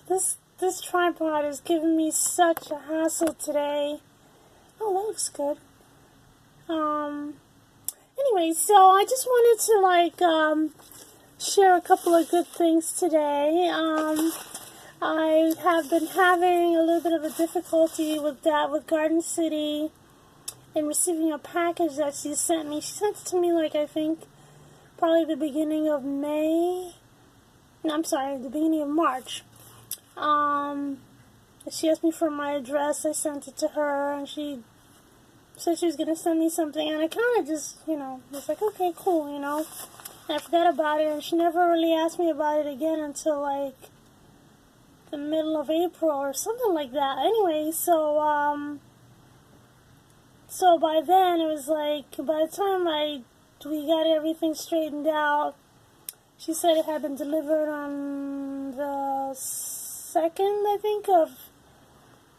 This tripod is giving me such a hassle today. Oh, that looks good. Anyway, so I just wanted to share a couple of good things today. I have been having a little bit of a difficulty with that with Garden City and receiving a package that she sent me. She sent it to me I think probably the beginning of May. No, I'm sorry, the beginning of March. She asked me for my address. I sent it to her, and she said she was going to send me something, and I kind of just, was like, okay, cool, and I forgot about it, and she never really asked me about it again until, the middle of April or something like that. Anyway, so by then, it was by the time we got everything straightened out, she said it had been delivered on the 2nd, I think, of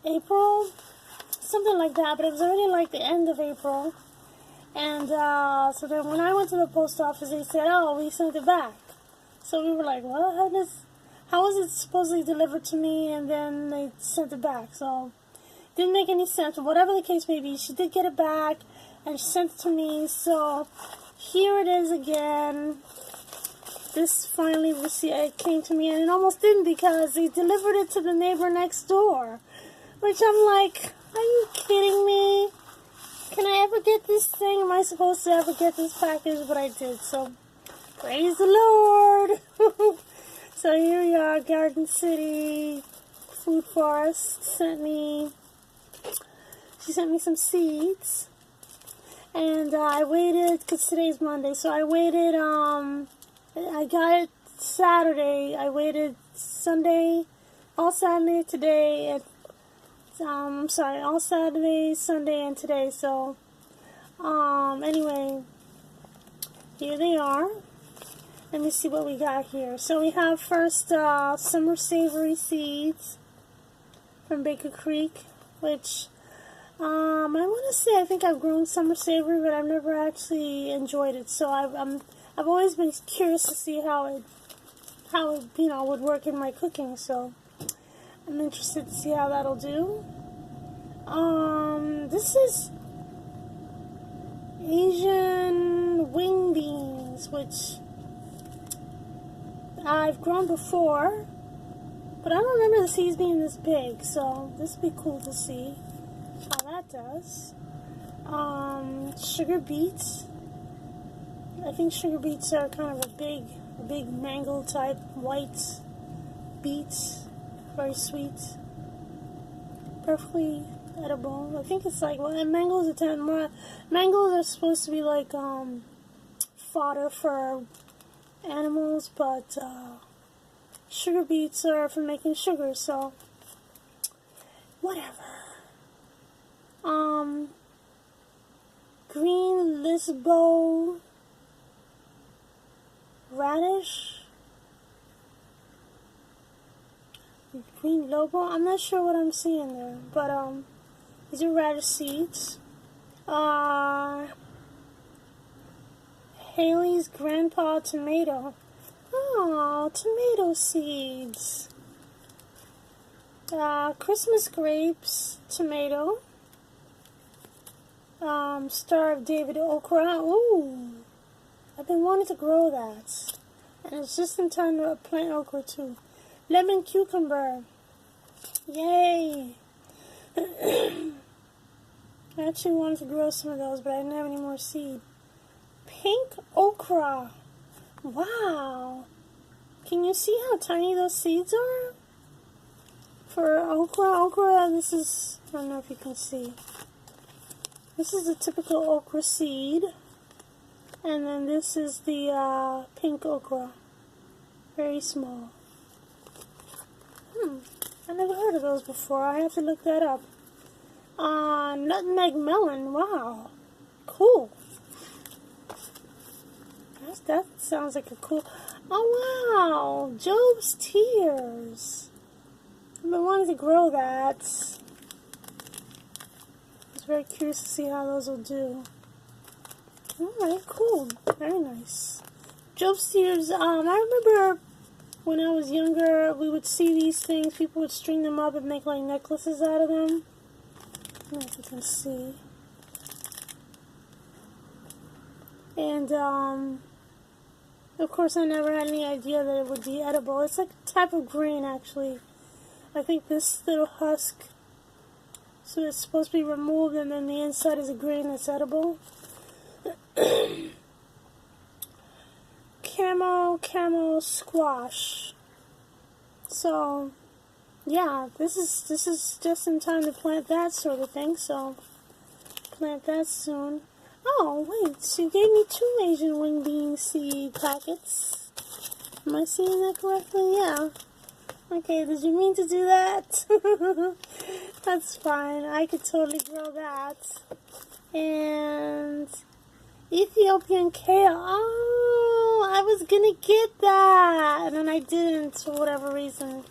April, something like that, but it was already the end of April. And so then when I went to the post office, they said, oh, we sent it back. So we were like, well, how was it supposedly delivered to me, and then they sent it back? So it didn't make any sense. But whatever the case may be, she did get it back, and she sent it to me. So here it is again. This finally it came to me, and it almost didn't because they delivered it to the neighbor next door. Which I'm like, are you kidding me? Can I ever get this thing? Am I supposed to ever get this package? But I did, so praise the Lord. So here we are, Garden City Food Forest she sent me some seeds. And I waited, because today's Monday, so I waited, I got it Saturday. I waited Sunday, all Saturday, today, and all Saturday, Sunday, and today. So, anyway, here they are. Let me see what we got here. So we have first summer savory seeds from Baker Creek, which I want to say I think I've grown summer savory, but I've never actually enjoyed it. So I've always been curious to see how it would work in my cooking. So I'm interested to see how that'll do. This is Asian wing beans, which I've grown before, but I don't remember the seeds being this big, so this would be cool to see how that does. Sugar beets. I think sugar beets are kind of a big mango type white beets, very sweet, perfectly edible. I think it's mangoes are supposed to be fodder for animals, but sugar beets are for making sugar, so whatever. Green Lisbo radish, green lobo. I'm not sure what I'm seeing there, but these are radish seeds. Haley's grandpa tomato. Oh, tomato seeds. Christmas grapes, tomato. Star of David okra. Ooh, I've been wanting to grow that, and it's just in time to plant okra too. Lemon cucumber. Yay! I actually wanted to grow some of those, but I didn't have any more seed. Pink okra. Wow. Can you see how tiny those seeds are? For okra, this is, I don't know if you can see. This is the typical okra seed. And then this is the pink okra. Very small. I never heard of those before. I have to look that up. Nutmeg melon. Wow. Cool. That sounds like a cool... Oh, wow. Job's Tears. I've been wanting to grow that. I was very curious to see how those will do. Alright, cool. Very nice. Job's Tears, I remember when I was younger, we would see these things. People would string them up and make like necklaces out of them. I don't know if you can see. And of course, I never had any idea that it would be edible. It's like a type of grain, actually. I think this little husk, so it's supposed to be removed, and then the inside is a grain that's edible. Camel squash. So, yeah, this is just in time to plant that sort of thing. So, plant that soon. Oh, wait, she gave me 2 Asian wing bean seed packets. Am I seeing that correctly? Yeah. Okay, did you mean to do that? That's fine. I could totally grow that. And Ethiopian kale. Oh, I was gonna get that, and then I didn't for whatever reason.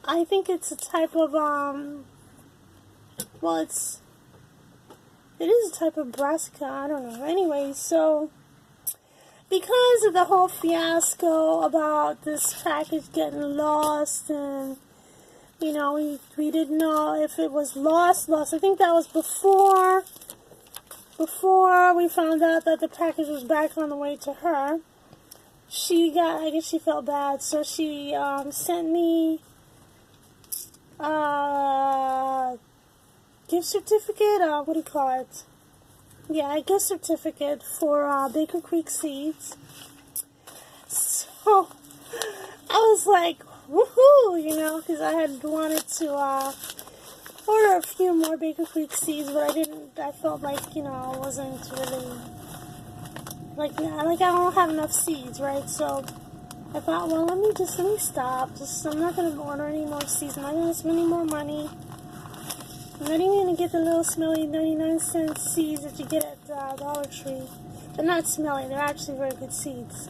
I think it's a type of well, it is a type of brassica. I don't know. Anyway, so because of the whole fiasco about this package getting lost, and you know, we didn't know if it was lost. I think that was before we found out that the package was back on the way to her. I guess she felt bad, so she sent me gift certificate, what do you call it? Yeah, a gift certificate for Baker Creek seeds. So I was like, woohoo, you know, because I had wanted to order a few more Baker Creek seeds, but I didn't. I felt like, you know, I wasn't really like I don't have enough seeds, right? So I thought, well, let me stop. I'm not gonna order any more seeds. I'm not gonna spend any more money. I'm not even going to get the little smelly 99-cent seeds that you get at Dollar Tree. They're not smelly. They're actually very good seeds.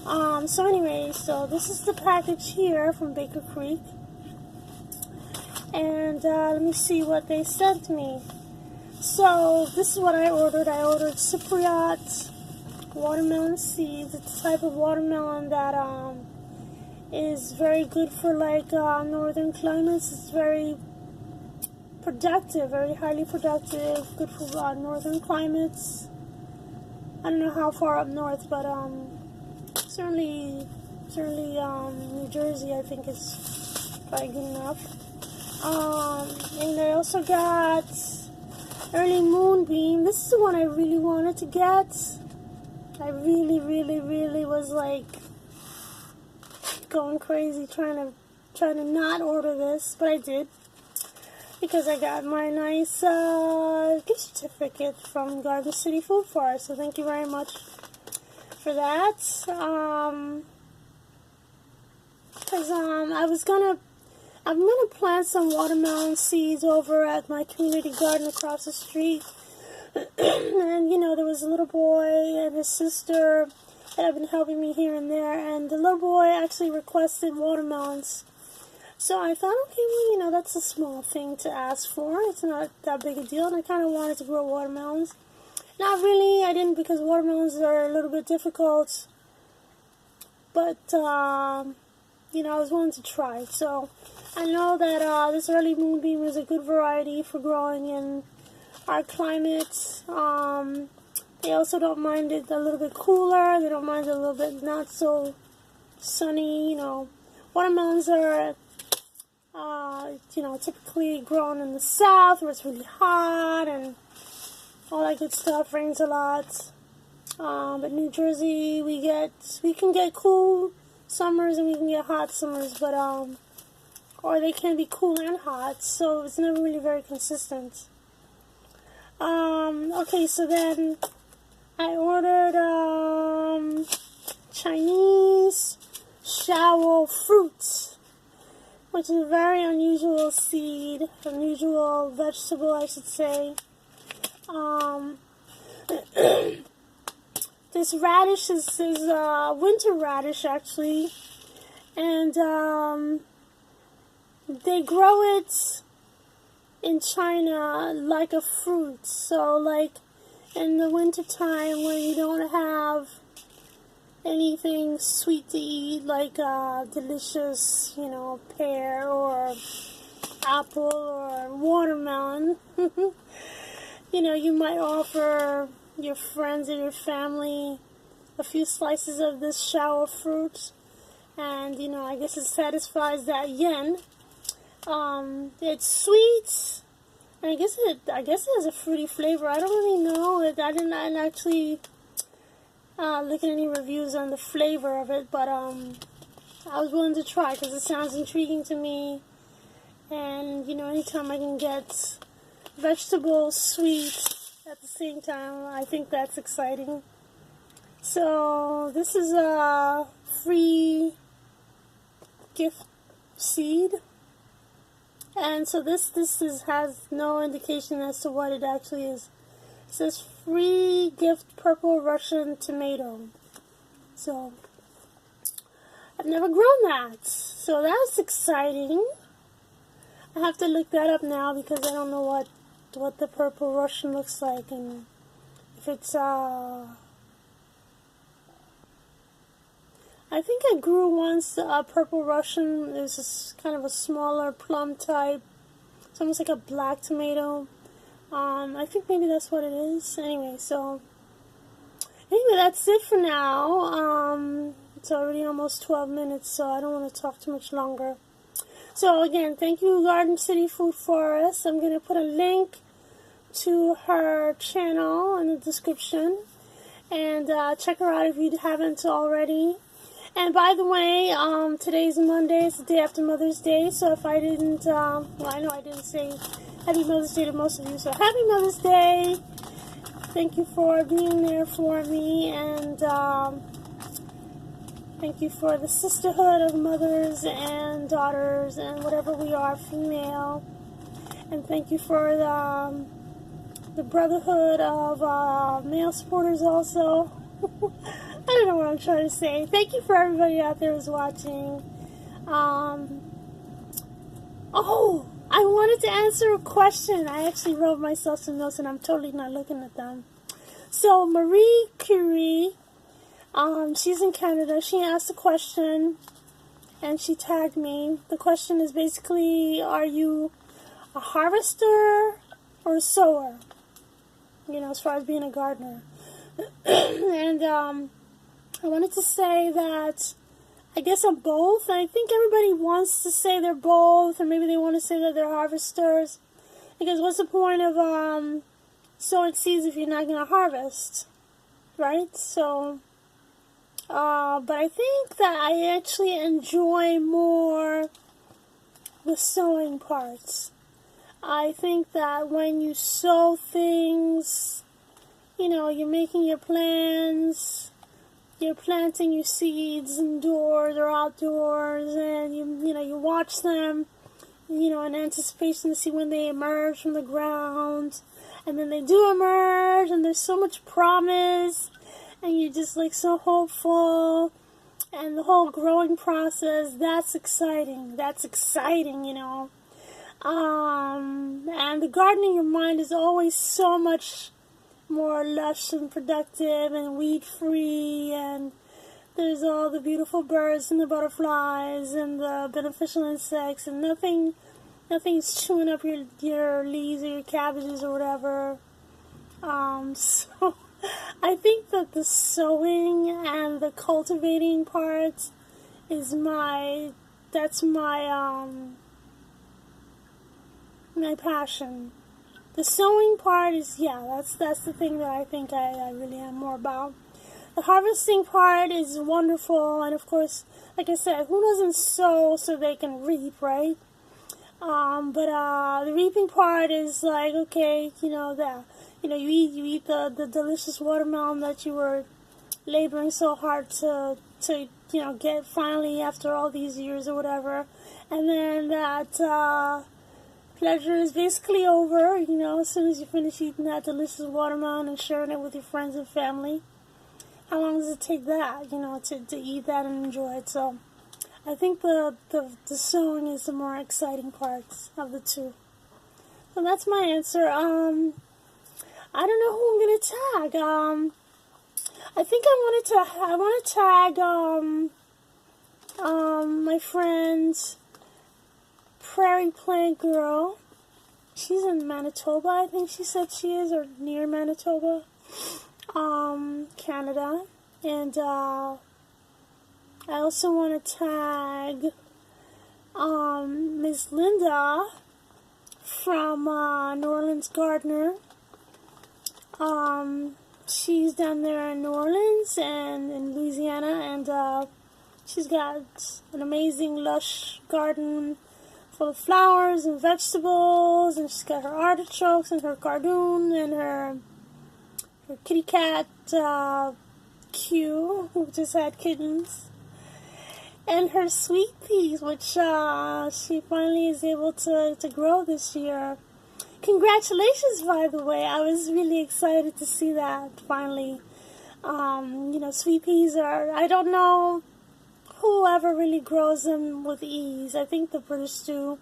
So anyway, so this is the package here from Baker Creek. And let me see what they sent me. So this is what I ordered. I ordered Cypriot watermelon seeds. It's a type of watermelon that is very good for like northern climates. It's very productive, very highly productive, good for northern climates. I don't know how far up north, but certainly New Jersey, I think, is probably good enough. And I also got early moonbeam. This is the one I really wanted to get. I really was like going crazy trying to not order this, but I did, because I got my nice gift certificate from Garden City Food Forest. So thank you very much for that. Because I'm gonna plant some watermelon seeds over at my community garden across the street. And you know, there was a little boy and his sister that have been helping me here and there, and the little boy actually requested watermelons. So I thought, okay, well, you know, that's a small thing to ask for. It's not that big a deal, and I kind of wanted to grow watermelons. Not really, I didn't, because watermelons are a little bit difficult. But, you know, I was willing to try. So I know that this early moonbeam is a good variety for growing in our climate. They also don't mind it a little bit cooler. They don't mind it a little bit not so sunny, you know. Watermelons are you know, typically grown in the south where it's really hot and all that good stuff, rains a lot. But New Jersey, we can get cool summers and we can get hot summers, but or they can be cool and hot, so it's never really very consistent. Okay, so then I ordered Chinese shower fruit, which is a very unusual seed, unusual vegetable, I should say. This radish is winter radish, actually, and they grow it in China like a fruit. So, like in the winter time when you don't have anything sweet to eat, like delicious, pear or apple or watermelon. You might offer your friends or your family a few slices of this shower fruit, and I guess it satisfies that yen. It's sweet, and I guess it has a fruity flavor. I don't really know. I didn't actually look at any reviews on the flavor of it, but I was willing to try because it sounds intriguing to me. And anytime I can get vegetables sweet at the same time, I think that's exciting. So this is a free gift seed, and so this has no indication as to what it actually is. It says free gift purple Russian tomato. So I've never grown that, so that's exciting. I have to look that up now because I don't know what the purple Russian looks like, and if it's I think I grew once a purple Russian. It was kind of a smaller plum type. It's almost like a black tomato. I think maybe that's what it is. Anyway, that's it for now. It's already almost 12 minutes, so I don't want to talk too much longer. So again, thank you, Garden City Food Forest. I'm going to put a link to her channel in the description, and check her out if you haven't already. And by the way, today's Monday. It's the day after Mother's Day. So if I didn't, well, I know I didn't say Happy Mother's Day to most of you. So Happy Mother's Day. Thank you for being there for me. And thank you for the sisterhood of mothers and daughters and whatever we are, female. And thank you for the brotherhood of male supporters also. I don't know what I'm trying to say. Thank you for everybody out there who's watching. Oh, I wanted to answer a question. I actually wrote myself some notes and I'm totally not looking at them. So Marie Curie, she's in Canada. She asked a question and she tagged me. The question is basically, are you a harvester or a sower? As far as being a gardener. And I wanted to say that I guess I'm both. I think everybody wants to say they're both, or maybe they want to say that they're harvesters. Because what's the point of sowing seeds if you're not going to harvest, right? So, but I think that I actually enjoy more the sowing parts. I think that when you sow things, you're making your plans. You're planting your seeds indoors or outdoors, and you watch them, in anticipation to see when they emerge from the ground, and then they do emerge, and there's so much promise, and you're just like so hopeful, and the whole growing process, that's exciting. And the garden in your mind is always so much more lush and productive and weed-free, and there's all the beautiful birds and the butterflies and the beneficial insects, and nothing's chewing up your leaves or your cabbages or whatever. So I think that the sowing and the cultivating part is my passion. The sewing part is, that's the thing that I think I really am more about. The harvesting part is wonderful, and of course, like I said, who doesn't sow so they can reap, right? But the reaping part is like, okay, you eat the delicious watermelon that you were laboring so hard to get finally after all these years or whatever, and then that pleasure is basically over, as soon as you finish eating that delicious watermelon and sharing it with your friends and family. How long does it take that, to eat that and enjoy it? So I think the sowing is the more exciting parts of the two. So that's my answer. I don't know who I'm going to tag. I think I want to tag my friend Prairie Plantgirl. She's in Manitoba, I think she said she is, or near Manitoba, Canada. And I also want to tag Miss Linda from New Orleans Gardener. She's down there in New Orleans and in Louisiana, and she's got an amazing lush garden full of flowers and vegetables, and she's got her artichokes and her cardoon and her kitty cat Q, who just had kittens, and her sweet peas, which she finally is able to grow this year. Congratulations, by the way. I was really excited to see that finally. Sweet peas are, I don't know whoever really grows them with ease. I think the British do.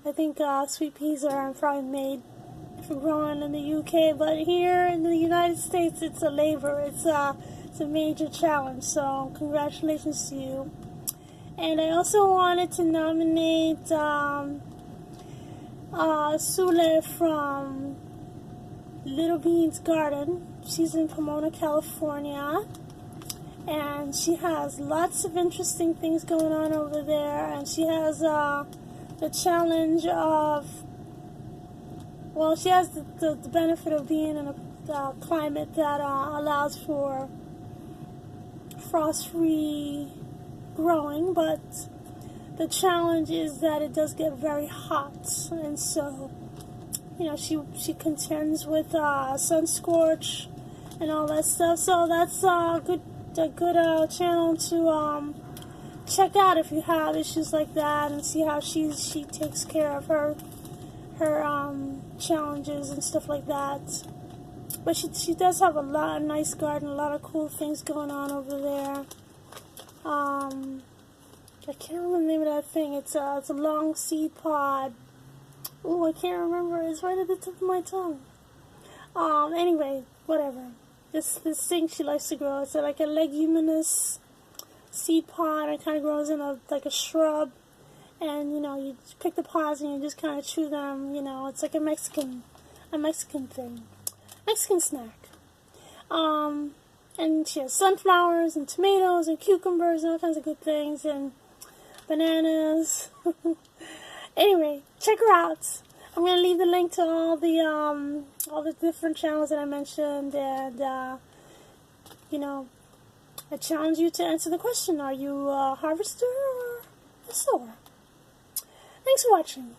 I think sweet peas are probably made for growing in the UK, but here in the United States, it's a labor. It's a major challenge. So congratulations to you. And I also wanted to nominate Sule from Little Beans Garden. She's in Pomona, California, and she has lots of interesting things going on over there, and she has the challenge of, well, she has the benefit of being in a climate that allows for frost-free growing, but the challenge is that it does get very hot, and so, she contends with sun scorch and all that stuff. So that's a good channel to check out if you have issues like that, and see how she takes care of her challenges and stuff like that. But she does have a nice garden, a lot of cool things going on over there. I can't remember the name of that thing. It's a long seed pod. Oh, I can't remember. It's right at the tip of my tongue. Anyway, whatever. This thing she likes to grow. It's like a leguminous seed pod. It kind of grows in like a shrub, and you pick the pods and you just kind of chew them. It's like a Mexican thing, Mexican snack. And she has sunflowers and tomatoes and cucumbers and all kinds of good things, and bananas. Anyway, check her out. I'm gonna leave the link to all the different channels that I mentioned, and I challenge you to answer the question: are you a harvester or a sower? Thanks for watching.